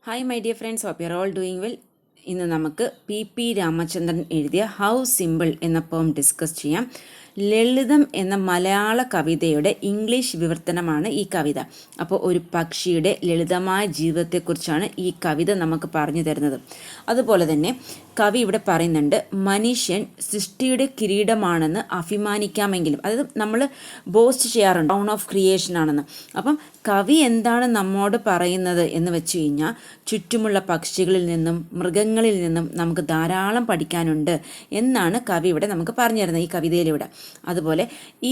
Hi my dear friends, hope you are all doing well. ഇന്ന് നമുക്ക് P Ramachandran എഴുതിയ how simple എന്ന പോം ഡിസ്കസ് ചെയ്യാം. ലളിതം എന്ന മലയാള കവിതയുടെ ഇംഗ്ലീഷ് വിവർത്തനമാണ് ഈ കവിത. അപ്പോൾ ഒരു പക്ഷിയുടെ ലളിതമായ ജീവിതത്തെക്കുറിച്ചാണ് ഈ കവിത നമുക്ക് പറഞ്ഞു തരുന്നത്. അതുപോലെ തന്നെ കവി ഇവിടെ പറയുന്നുണ്ട്, മനുഷ്യൻ സൃഷ്ടിയുടെ കിരീടമാണെന്ന് അഭിമാനിക്കാമെങ്കിലും, അതായത് നമ്മൾ ബോസ്റ്റ് ചെയ്യാറുണ്ട് ടൗൺ ഓഫ് ക്രിയേഷൻ ആണെന്ന്. അപ്പം കവി എന്താണ് നമ്മോട് പറയുന്നത് എന്ന് വെച്ച് കഴിഞ്ഞാൽ, ചുറ്റുമുള്ള പക്ഷികളിൽ നിന്നും മൃഗങ്ങളിൽ നിന്നും നമുക്ക് ധാരാളം പഠിക്കാനുണ്ട് എന്നാണ് കവി ഇവിടെ നമുക്ക് പറഞ്ഞു തരുന്നത് ഈ കവിതയിലൂടെ. അതുപോലെ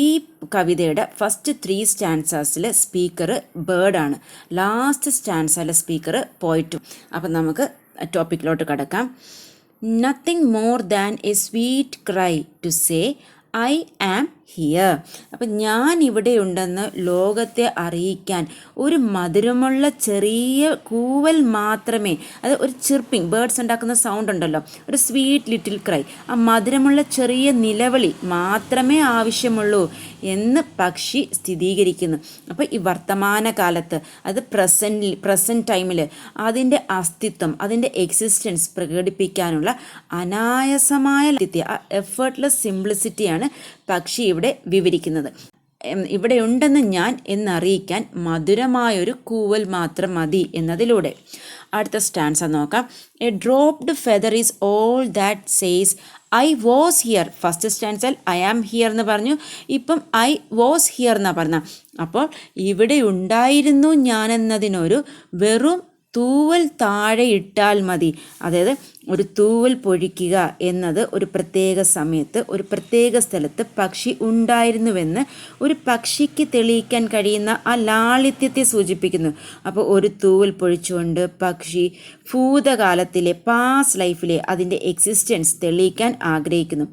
ഈ കവിതയുടെ ഫസ്റ്റ് 3 സ്റ്റാൻസാസിൽ സ്പീക്കർ ബേർഡാണ്, ലാസ്റ്റ് സ്റ്റാൻസാലെ സ്പീക്കർ പോയിറ്റും. അപ്പം നമുക്ക് ടോപ്പിക്കിലോട്ട് കടക്കാം. Nothing more than a sweet cry to say I am here. അപ്പം ഞാൻ ഇവിടെ ഉണ്ടെന്ന് ലോകത്തെ അറിയിക്കാൻ ഒരു മധുരമുള്ള ചെറിയ കൂവൽ മാത്രമേ, അത് ഒരു ചിർപ്പിംഗ്, ബേർഡ്സ് ഉണ്ടാക്കുന്ന സൗണ്ട് ഉണ്ടല്ലോ, ഒരു സ്വീറ്റ് ലിറ്റിൽ ക്രൈ, ആ മധുരമുള്ള ചെറിയ നിലവിളി മാത്രമേ ആവശ്യമുള്ളൂ പക്ഷി സ്ഥിരീകരിക്കുന്നു. അപ്പോൾ ഈ വർത്തമാന കാലത്ത്, അത് പ്രസൻറ്റ് ടൈമിൽ അതിൻ്റെ അസ്തിത്വം, അതിൻ്റെ എക്സിസ്റ്റൻസ് പ്രകടിപ്പിക്കാനുള്ള അനായാസമായ എഫേർട്ട്ലെസ് സിംപ്ലിസിറ്റിയാണ് പക്ഷി ഇവിടെ വിവരിക്കുന്നത്. ഇവിടെ ഉണ്ടെന്ന് ഞാൻ എന്നറിയിക്കാൻ മധുരമായൊരു കൂവൽ മാത്രം മതി എന്നതിലൂടെ. അടുത്ത സ്റ്റാൻസ നോക്കാം. A dropped feather is all that says I was here. First സ്റ്റാൻസിൽ ഐ ആം ഹിയർ എന്ന് പറഞ്ഞു, ഇപ്പം ഐ വാസ് ഹിയർ എന്നാണ് പറഞ്ഞത്. അപ്പോൾ ഇവിടെ ഉണ്ടായിരുന്നു ഞാനെന്നതിനൊരു വെറും തൂവൽ താഴെ ഇട്ടാൽ മതി. അതായത് ഒരു തൂവൽ പൊഴിക്കുക എന്നത് ഒരു പ്രത്യേക സമയത്ത് ഒരു പ്രത്യേക സ്ഥലത്ത് പക്ഷി ഉണ്ടായിരുന്നുവെന്ന് ഒരു പക്ഷിക്ക് തെളിയിക്കാൻ കഴിയുന്ന ആ ലാളിത്യത്തെ സൂചിപ്പിക്കുന്നു. അപ്പോൾ ഒരു തൂവൽ പൊഴിച്ചുകൊണ്ട് പക്ഷി ഭൂതകാലത്തിലെ പാസ്റ്റ് ലൈഫിലെ അതിൻ്റെ എക്സിസ്റ്റൻസ് തെളിയിക്കാൻ ആഗ്രഹിക്കുന്നു.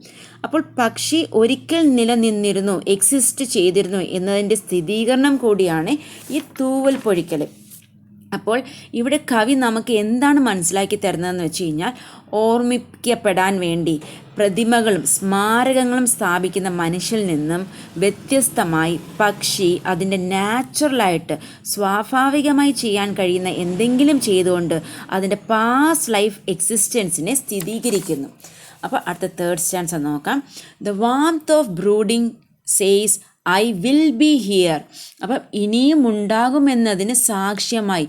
അപ്പോൾ പക്ഷി ഒരിക്കൽ നിലനിന്നിരുന്നു, എക്സിസ്റ്റ് ചെയ്തിരുന്നു എന്നതിൻ്റെ സ്ഥിരീകരണം കൂടിയാണ് ഈ തൂവൽ പൊഴിക്കൽ. അപ്പോൾ ഇവിടെ കവി നമുക്ക് എന്താണ് മനസ്സിലാക്കി തരുന്നതെന്ന് വെച്ച് കഴിഞ്ഞാൽ, ഓർമ്മിക്കപ്പെടാൻ വേണ്ടി പ്രതിമകളും സ്മാരകങ്ങളും സ്ഥാപിക്കുന്ന മനുഷ്യരിൽ നിന്നും വ്യത്യസ്തമായി പക്ഷി അതിൻ്റെ നാച്ചുറലായിട്ട് സ്വാഭാവികമായി ചെയ്യാൻ കഴിയുന്ന എന്തെങ്കിലും ചെയ്തുകൊണ്ട് അതിൻ്റെ പാസ്റ്റ് ലൈഫ് എക്സിസ്റ്റൻസിനെ സ്ഥിരീകരിക്കുന്നു. അപ്പോൾ അടുത്ത 3rd സ്റ്റാൻസ നോക്കാം. The warmth of brooding says I will be here. അപ്പം ഇനിയും ഉണ്ടാകുമെന്നതിന് സാക്ഷ്യമായി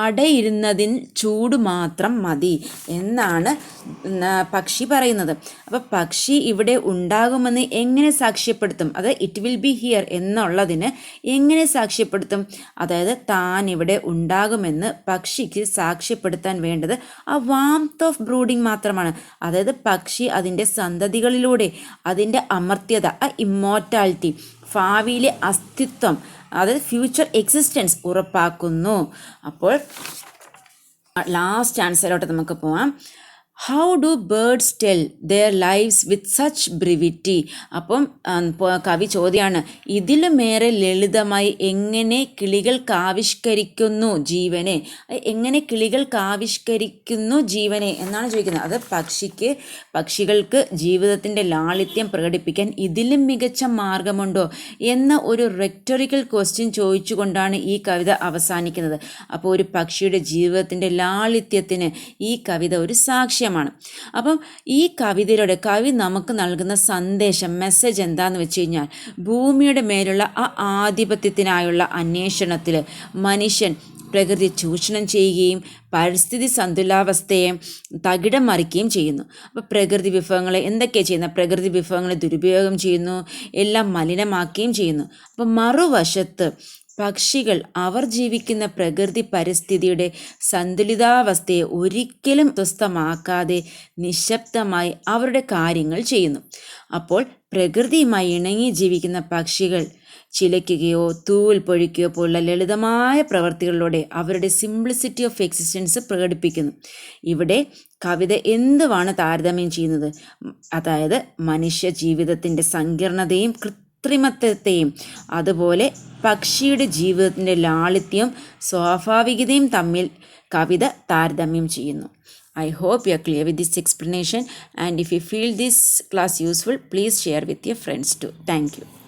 അടയിരുന്നതിന് ചൂട് മാത്രം മതി എന്നാണ് പക്ഷി പറയുന്നത്. അപ്പം പക്ഷി ഇവിടെ ഉണ്ടാകുമെന്ന് എങ്ങനെ സാക്ഷ്യപ്പെടുത്തും? അത് ഇറ്റ് വിൽ ബി ഹിയർ എന്നുള്ളതിന് എങ്ങനെ സാക്ഷ്യപ്പെടുത്തും? അതായത് താൻ ഇവിടെ ഉണ്ടാകുമെന്ന് പക്ഷിക്ക് സാക്ഷ്യപ്പെടുത്താൻ വേണ്ടത് ആ വാംത്ത് ഓഫ് ബ്രൂഡിങ് മാത്രമാണ്. അതായത് പക്ഷി അതിൻ്റെ സന്തതികളിലൂടെ അതിൻ്റെ അമർത്യത, ആ ഇമ്മോർട്ടാലിറ്റി, ഭാവിയിലെ അസ്തിത്വം, അതായത് ഫ്യൂച്ചർ എക്സിസ്റ്റൻസ് ഉറപ്പാക്കുന്നു. അപ്പോൾ ലാസ്റ്റ് ആൻസറിലോട്ട് നമുക്ക് പോവാം. How do birds tell their lives with such brevity. അപ്പം കവി ചോദ്യമാണ്, ഇതിലുമേറെ ലളിതമായി എങ്ങനെ കിളികൾക്ക് ആവിഷ്കരിക്കുന്നു ജീവനെ, എങ്ങനെ കിളികൾക്ക് ആവിഷ്കരിക്കുന്നു ജീവനെ എന്നാണ് ചോദിക്കുന്നത്. അത് പക്ഷികൾക്ക് ജീവിതത്തിൻ്റെ ലാളിത്യം പ്രകടിപ്പിക്കാൻ ഇതിലും മികച്ച മാർഗമുണ്ടോ എന്ന ഒരു റെക്ടോറിക്കൽ ക്വസ്റ്റ്യൻ ചോദിച്ചുകൊണ്ടാണ് ഈ കവിത അവസാനിക്കുന്നത്. അപ്പോൾ ഒരു പക്ഷിയുടെ ജീവിതത്തിൻ്റെ ലാളിത്യത്തിന് ഈ കവിത ഒരു സാക്ഷ്യമാണ്. അപ്പം ഈ കവിതയിലൂടെ കവി നമുക്ക് നൽകുന്ന സന്ദേശം, മെസ്സേജ് എന്താന്ന് വെച്ച് കഴിഞ്ഞാൽ, ഭൂമിയുടെ മേലുള്ള ആ ആധിപത്യത്തിനായുള്ള അന്വേഷണത്തിൽ മനുഷ്യൻ പ്രകൃതി ചൂഷണം ചെയ്യുകയും പരിസ്ഥിതി സന്തുലാവസ്ഥയെ തകിടം മറിക്കുകയും ചെയ്യുന്നു. അപ്പോൾ പ്രകൃതി വിഭവങ്ങളെ എന്തൊക്കെയാണ് ചെയ്യുന്നത്? പ്രകൃതി വിഭവങ്ങളെ ദുരുപയോഗം ചെയ്യുന്നു, എല്ലാം മലിനമാക്കുകയും ചെയ്യുന്നു. അപ്പോൾ മറുവശത്ത് പക്ഷികൾ അവർ ജീവിക്കുന്ന പ്രകൃതി പരിസ്ഥിതിയുടെ സന്തുലിതാവസ്ഥയെ ഒരിക്കലും സ്വസ്ഥമാക്കാതെ നിശബ്ദമായി അവരുടെ കാര്യങ്ങൾ ചെയ്യുന്നു. അപ്പോൾ പ്രകൃതിയുമായി ഇണങ്ങി ജീവിക്കുന്ന പക്ഷികൾ ചിലയ്ക്കുകയോ തൂവൽ പൊഴിക്കുകയോ പോലുള്ള ലളിതമായ പ്രവർത്തികളിലൂടെ അവരുടെ സിംപ്ലിസിറ്റി ഓഫ് എക്സിസ്റ്റൻസ് പ്രകടിപ്പിക്കുന്നു. ഇവിടെ കവിത എന്തുവാണ് താരതമ്യം ചെയ്യുന്നത്? അതായത് മനുഷ്യ ജീവിതത്തിൻ്റെ സങ്കീർണതയും കൃത്രിമത്വത്തെയും അതുപോലെ പക്ഷിയുടെ ജീവിതത്തിൻ്റെ ലാളിത്യവും സ്വാഭാവികതയും തമ്മിൽ കവിത താരതമ്യം ചെയ്യുന്നു. I hope you are clear with this explanation, and if you feel this class useful, please share with your friends too. Thank you.